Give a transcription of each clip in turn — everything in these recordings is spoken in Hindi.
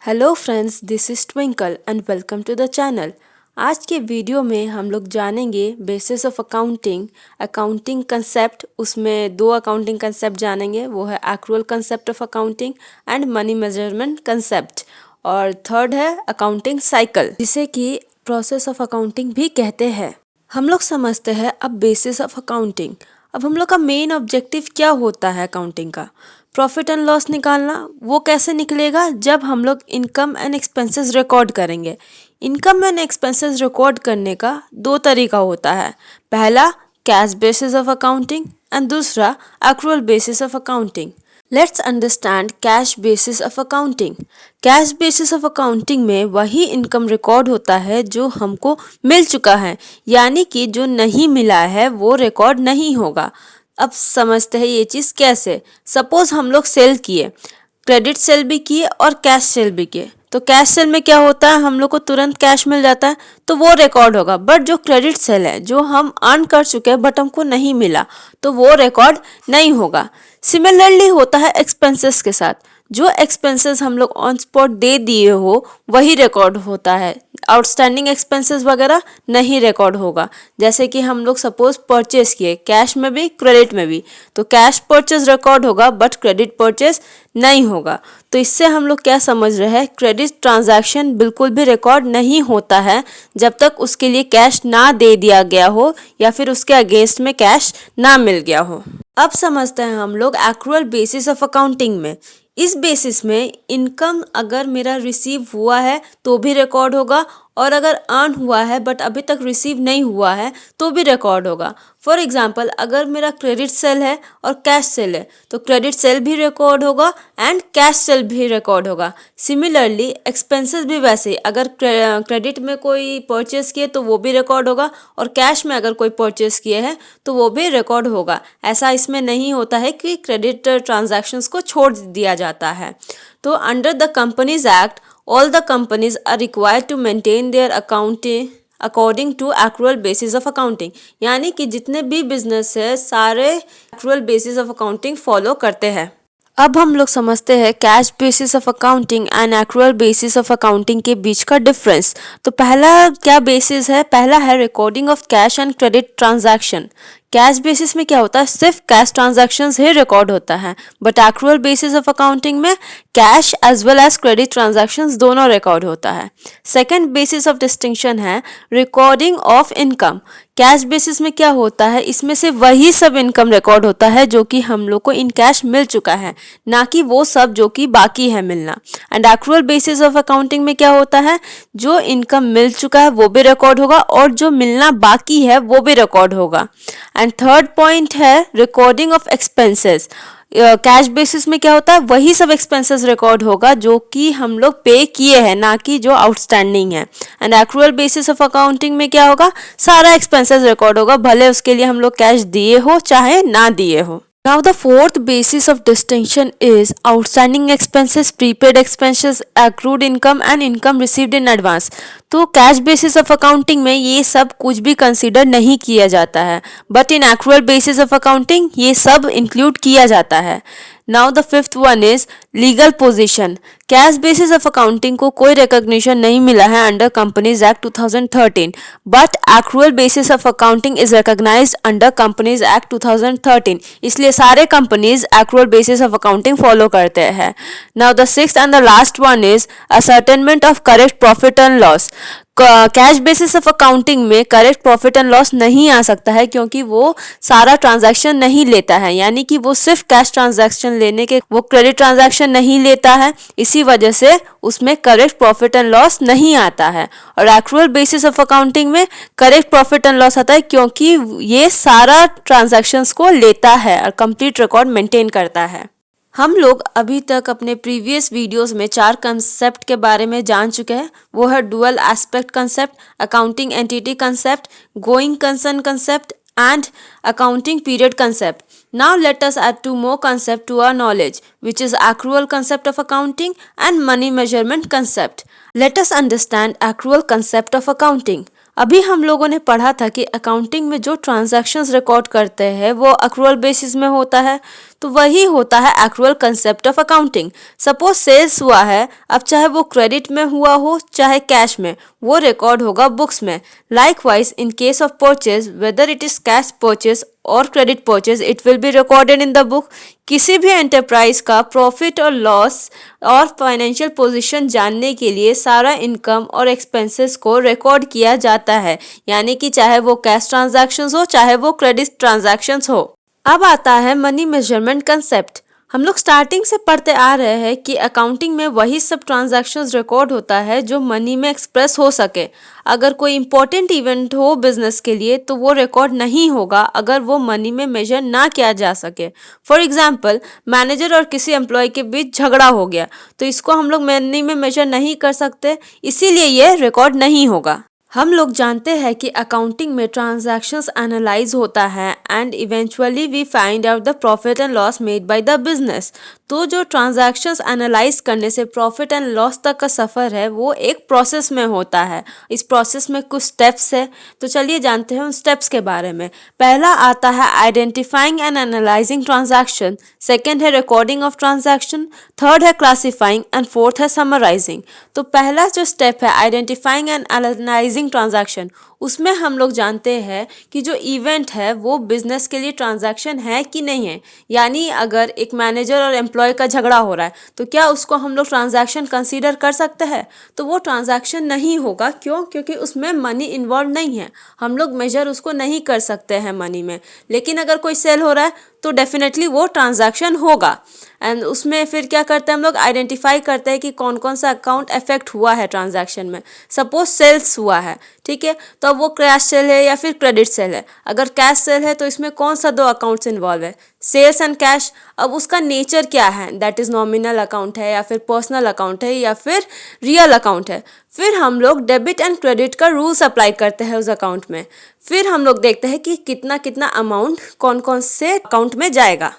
Hello friends, this is Twinkle and welcome to the channel. आज के वीडियो में हम लोग जानेंगे बेसिस ऑफ अकाउंटिंग कंसेप्ट। उसमें दो अकाउंटिंग कंसेप्ट जानेंगे, वो है accrual concept of accounting and money measurement concept, और थर्ड है अकाउंटिंग साइकिल, जिसे कि प्रोसेस ऑफ अकाउंटिंग भी कहते हैं। हम लोग समझते हैं अब बेसिस ऑफ अकाउंटिंग। अब हम लोग का मेन ऑब्जेक्टिव क्या होता है अकाउंटिंग का? प्रॉफिट एंड लॉस निकालना। वो कैसे निकलेगा? जब हम लोग इनकम एंड एक्सपेंसेस रिकॉर्ड करेंगे। इनकम एंड एक्सपेंसेस रिकॉर्ड करने का दो तरीका होता है। पहला cash basis of accounting and दूसरा accrual basis of accounting. Let's understand cash basis of accounting. Cash basis of accounting में वही इनकम रिकॉर्ड होता है जो हमको मिल चुका है, यानी कि जो नहीं मिला है वो रिकॉर्ड नहीं होगा। अब समझते हैं ये चीज़ कैसे। सपोज हम लोग सेल किए, क्रेडिट सेल भी किए और कैश सेल भी किए। तो कैश सेल में क्या होता है, हम लोग को तुरंत कैश मिल जाता है तो वो रिकॉर्ड होगा। बट जो क्रेडिट सेल है, जो हम अर्न कर चुके हैं बट हमको नहीं मिला, तो वो रिकॉर्ड नहीं होगा। सिमिलरली होता है एक्सपेंसेस के साथ। जो एक्सपेंसेस हम लोग ऑन स्पॉट दे दिए हो वही रिकॉर्ड होता है। आउटस्टैंडिंग एक्सपेंसेस वगैरह नहीं रिकॉर्ड होगा। जैसे कि हम लोग सपोज परचेस किए, कैश में भी क्रेडिट में भी, तो कैश परचेस रिकॉर्ड होगा बट क्रेडिट परचेस नहीं होगा। तो इससे हम लोग क्या समझ रहे हैं, क्रेडिट ट्रांजैक्शन बिल्कुल भी रिकॉर्ड नहीं होता है जब तक उसके लिए कैश ना दे दिया गया हो या फिर उसके अगेंस्ट में कैश ना मिल गया हो। अब समझते हैं हम लोग एक्रुअल बेसिस ऑफ अकाउंटिंग में। इस बेसिस में इनकम अगर मेरा रिसीव हुआ है तो भी रिकॉर्ड होगा, और अगर अर्न हुआ है बट अभी तक रिसीव नहीं हुआ है तो भी रिकॉर्ड होगा। फॉर एग्जांपल, अगर मेरा क्रेडिट सेल है और कैश सेल है तो क्रेडिट सेल भी रिकॉर्ड होगा एंड कैश सेल भी रिकॉर्ड होगा। सिमिलरली एक्सपेंसेस भी वैसे ही, अगर क्रेडिट में कोई परचेस किए तो वो भी रिकॉर्ड होगा, और कैश में अगर कोई परचेस किए हैं तो वो भी रिकॉर्ड होगा। ऐसा इसमें नहीं होता है कि क्रेडिट ट्रांजैक्शंस को छोड़ दिया जाता है। तो under the companies act, all the companies are required to maintain their accounting according to accrual basis of accounting। यानी कि जितने भी बिजनेस है सारे accrual basis of accounting follow करते हैं। अब हम लोग समझते हैं cash basis of accounting and accrual basis of accounting के बीच का डिफरेंस। तो पहला क्या बेसिस है? पहला है recording of cash and credit transaction. Cash basis में क्या होता है, सिर्फ कैश ट्रांजैक्शंस ही रिकॉर्ड होता है, but accrual basis of accounting में cash as well as credit transactions दोनों रिकॉर्ड होता है। सेकंड बेसिस ऑफ डिस्टिंक्शन है recording of income. Cash basis में क्या होता है, इसमें से वही सब इनकम रिकॉर्ड होता है जो कि हम लोग को इन कैश मिल चुका है, ना कि वो सब जो कि बाकी है मिलना। And accrual basis of accounting में क्या होता है, जो इनकम मिल चुका है वो भी रिकॉर्ड होगा और जो मिलना बाकी है वो भी रिकॉर्ड होगा। एंड थर्ड पॉइंट है recording of expenses. Cash basis में क्या होता है, वही सब एक्सपेंसेस रिकॉर्ड होगा जो कि हम लोग पे किए हैं, ना कि जो आउटस्टैंडिंग है। And accrual basis of accounting में क्या होगा, सारा एक्सपेंसेस रिकॉर्ड होगा, भले उसके लिए हम लोग कैश दिए हो चाहे ना दिए हो। Now the fourth basis of distinction is outstanding expenses, prepaid expenses, accrued income and income received in advance। तो कैश बेसिस ऑफ अकाउंटिंग में ये सब कुछ भी कंसीडर नहीं किया जाता है, but in accrual basis of accounting ये सब इंक्लूड किया जाता है। Now the fifth one is legal position. Cash basis of accounting को कोई रिकॉग्निशन नहीं मिला है under Companies Act 2013, but accrual basis of accounting is recognised under Companies Act 2013। इसलिए सारे companies accrual basis of accounting follow करते हैं। Now the sixth and the last one is ascertainment of correct profit and loss. Cash basis of accounting में करेक्ट प्रॉफिट एंड लॉस नहीं आ सकता है क्योंकि वो सारा ट्रांजैक्शन नहीं लेता है, यानी कि वो सिर्फ कैश ट्रांजैक्शन लेने के, वो क्रेडिट ट्रांजैक्शन नहीं लेता है, इसी वजह से उसमें करेक्ट प्रॉफिट एंड लॉस नहीं आता है। और एक्रुअल बेसिस ऑफ अकाउंटिंग में करेक्ट प्रॉफिट एंड लॉस आता है क्योंकि ये सारा ट्रांजैक्शंस को लेता है और कंप्लीट रिकॉर्ड मेंटेन करता है। हम लोग अभी तक अपने प्रीवियस वीडियोस में 4 कंसेप्ट के बारे में जान चुके हैं। वो है dual aspect concept, accounting entity concept, going concern concept and accounting period concept. Now let us add 2 more concepts to our knowledge, which is accrual concept of accounting and money measurement concept. Let us understand accrual concept of accounting. अभी हम लोगों ने पढ़ा था कि अकाउंटिंग में जो ट्रांजैक्शंस रिकॉर्ड करते हैं वो एक्रुअल बेसिस में होता है। तो वही होता है actual concept of accounting. Suppose sales हुआ है, अब चाहे वो क्रेडिट में हुआ हो चाहे कैश में, वो रिकॉर्ड होगा बुक्स में। Likewise in case of purchase, whether it is cash purchase और credit purchase, it will be recorded in the book. किसी भी एंटरप्राइज का प्रॉफिट और लॉस और फाइनेंशियल पोजीशन जानने के लिए सारा इनकम और एक्सपेंसेस को रिकॉर्ड किया जाता है, यानी कि चाहे वो कैश ट्रांजैक्शंस हो चाहे वो क्रेडिट ट्रांजैक्शंस हो। अब आता है मनी मेजरमेंट कंसेप्ट। हम लोग स्टार्टिंग से पढ़ते आ रहे हैं कि अकाउंटिंग में वही सब ट्रांजैक्शंस रिकॉर्ड होता है जो मनी में एक्सप्रेस हो सके। अगर कोई इंपॉर्टेंट इवेंट हो बिजनेस के लिए तो वो रिकॉर्ड नहीं होगा अगर वो मनी में मेजर ना किया जा सके। फॉर एग्जाम्पल, मैनेजर और किसी एम्प्लॉय के बीच झगड़ा हो गया तो इसको हम लोग मनी में मेजर नहीं कर सकते, इसीलिए ये रिकॉर्ड नहीं होगा। हम लोग जानते हैं कि अकाउंटिंग में ट्रांजैक्शंस एनालाइज होता है and eventually we find out the profit and loss made by the business. तो जो ट्रांजैक्शंस एनालाइज करने से प्रॉफिट एंड लॉस तक का सफ़र है वो एक प्रोसेस में होता है। इस प्रोसेस में कुछ स्टेप्स है, तो चलिए जानते हैं उन स्टेप्स के बारे में। पहला आता है identifying and analysing transaction, second है रिकॉर्डिंग ऑफ ट्रांजैक्शन, थर्ड है क्लासीफाइंग एंड फोर्थ है समराइजिंग। तो पहला जो स्टेप है आइडेंटिफाइंग एंड एनालाइजिंग ट्रांजैक्शन, उसमें हम लोग जानते हैं कि जो इवेंट है वो बिजनेस के लिए ट्रांजैक्शन है कि नहीं है। यानी अगर एक मैनेजर और एम्प्लॉय का झगड़ा हो रहा है तो क्या उसको हम लोग ट्रांजैक्शन कंसीडर कर सकते हैं? तो वो ट्रांजैक्शन नहीं होगा। क्यों? क्योंकि उसमें मनी इन्वॉल्व नहीं है, हम लोग मेजर उसको नहीं कर सकते हैं मनी में। लेकिन अगर कोई सेल हो रहा है तो डेफिनेटली वो ट्रांजैक्शन होगा। एंड उसमें फिर क्या करते हैं हम लोग, आइडेंटिफाई करते हैं कि कौन कौन सा अकाउंट अफेक्ट हुआ है ट्रांजैक्शन में। सपोज सेल्स हुआ है, ठीक है, तो अब वो कैश सेल है या फिर क्रेडिट सेल है। अगर कैश सेल है तो इसमें कौन सा दो अकाउंट्स इन्वॉल्व है, सेल्स एंड कैश। अब उसका नेचर क्या है, दैट इज नॉमिनल अकाउंट है या फिर पर्सनल अकाउंट है या फिर रियल अकाउंट है। फिर हम लोग डेबिट एंड क्रेडिट का रूल्स अप्लाई करते हैं उस अकाउंट में। फिर हम लोग देखते हैं कि कितना कितना अमाउंट कौन कौन से अकाउंट में जाएगा।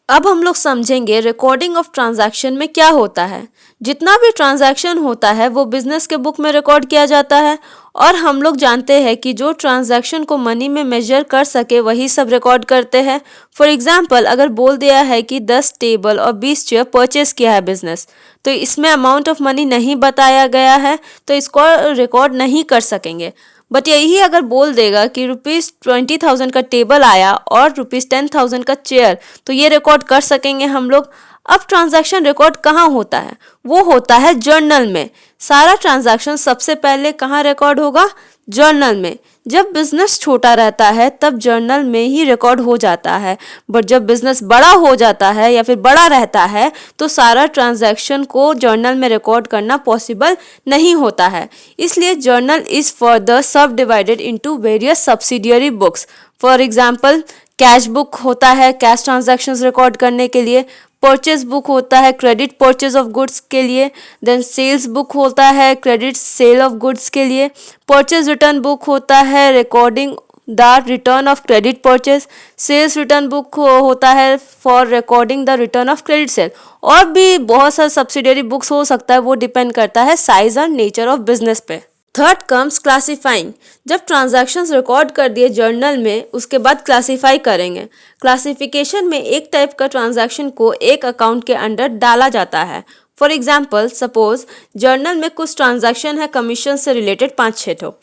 अब हम लोग समझेंगे रिकॉर्डिंग ऑफ ट्रांजैक्शन में क्या होता है। जितना भी ट्रांजैक्शन होता है वो बिजनेस के बुक में रिकॉर्ड किया जाता है और हम लोग जानते हैं कि जो ट्रांजैक्शन को मनी में मेजर कर सके वही सब रिकॉर्ड करते हैं। फॉर एग्जांपल, अगर बोल दिया है कि 10 टेबल और 20 चेयर परचेस किया है बिजनेस, तो इसमें अमाउंट ऑफ मनी नहीं बताया गया है तो इसको रिकॉर्ड नहीं कर सकेंगे। बट यही अगर बोल देगा कि ₹20,000 का टेबल आया और ₹10,000 का चेयर, तो ये रिकॉर्ड कर सकेंगे हम लोग। अब ट्रांजैक्शन रिकॉर्ड कहाँ होता है? वो होता है जर्नल में। सारा ट्रांजैक्शन सबसे पहले कहाँ रिकॉर्ड होगा? जर्नल में। जब बिजनेस छोटा रहता है तब जर्नल में ही रिकॉर्ड हो जाता है, बट जब बिजनेस बड़ा हो जाता है या फिर बड़ा रहता है तो सारा ट्रांजैक्शन को जर्नल में रिकॉर्ड करना पॉसिबल नहीं होता है। इसलिए जर्नल इज फर्दर सब divided into various subsidiary books. For example, cash book होता है कैश ट्रांजैक्शंस रिकॉर्ड करने के लिए, परचेज बुक होता है क्रेडिट परचेज ऑफ गुड्स के लिए, देन सेल्स बुक होता है क्रेडिट सेल ऑफ गुड्स के लिए, परचेज रिटर्न बुक होता है recording the return of credit purchase, sales return book होता है for recording the return of credit sale. और भी बहुत सारे सब्सिडियरी बुक्स हो सकता है, वो डिपेंड करता है साइज और नेचर ऑफ बिजनेस पे। Third comes classifying. जब ट्रांजैक्शंस रिकॉर्ड कर दिए जर्नल में, उसके बाद क्लासीफाई करेंगे। क्लासिफिकेशन में एक टाइप का ट्रांजैक्शन को एक अकाउंट के अंडर डाला जाता है। फॉर एग्जाम्पल, सपोज जर्नल में कुछ ट्रांजैक्शन है कमीशन से रिलेटेड 5-6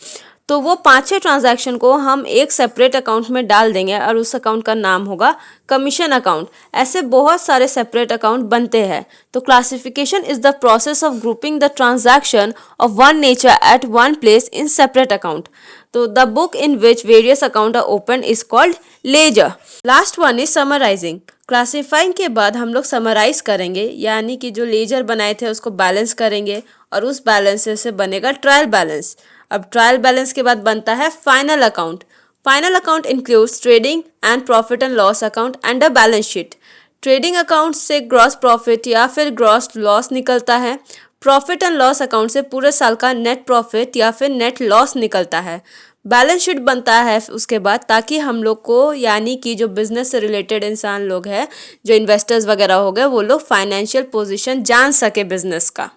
तो वो 5-6 ट्रांजैक्शन को हम एक सेपरेट अकाउंट में डाल देंगे और उस अकाउंट का नाम होगा कमीशन अकाउंट। ऐसे बहुत सारे सेपरेट अकाउंट बनते हैं। तो classification is the process of grouping the transaction of one nature at one place in separate account. तो the book in which various account are open is called ledger. Last one is summarising. Classifying के बाद हम लोग समराइज करेंगे, यानी कि जो लेजर बनाए थे उसको बैलेंस करेंगे और उस बैलेंस से बनेगा ट्रायल बैलेंस। अब ट्रायल बैलेंस के बाद बनता है final account. Final account includes trading and profit and loss account and a balance sheet. Trading account से ग्रॉस प्रॉफिट या फिर ग्रॉस लॉस निकलता है। प्रॉफिट एंड लॉस अकाउंट से पूरे साल का नेट प्रॉफिट या फिर नेट लॉस निकलता है। बैलेंस शीट बनता है उसके बाद, ताकि हम लोग को, यानी कि जो बिजनेस से रिलेटेड इंसान लोग हैं, जो इन्वेस्टर्स वगैरह हो गए, वो लोग फाइनेंशियल पोजीशन जान सके बिजनेस का।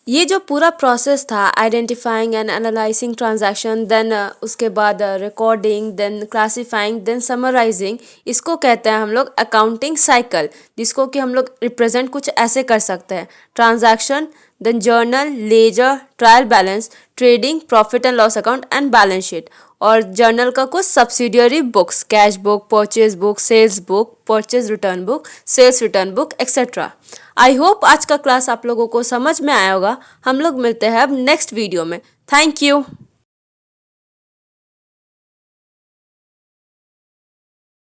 ये जो पूरा प्रोसेस था, identifying and analysing transaction, then उसके बाद recording, then classifying, then summarising, इसको कहते हैं हम लोग अकाउंटिंग साइकिल, जिसको कि हम लोग रिप्रेजेंट कुछ ऐसे कर सकते हैं: transaction, then journal, ledger, trial balance, trading, profit and loss account and balance sheet. और जर्नल का कुछ subsidiary books: cash book, purchase book, sales book, purchase return book, sales return book, etcetera. I hope आज का क्लास आप लोगों को समझ में आया होगा। हम लोग मिलते हैं अब नेक्स्ट वीडियो में। Thank you.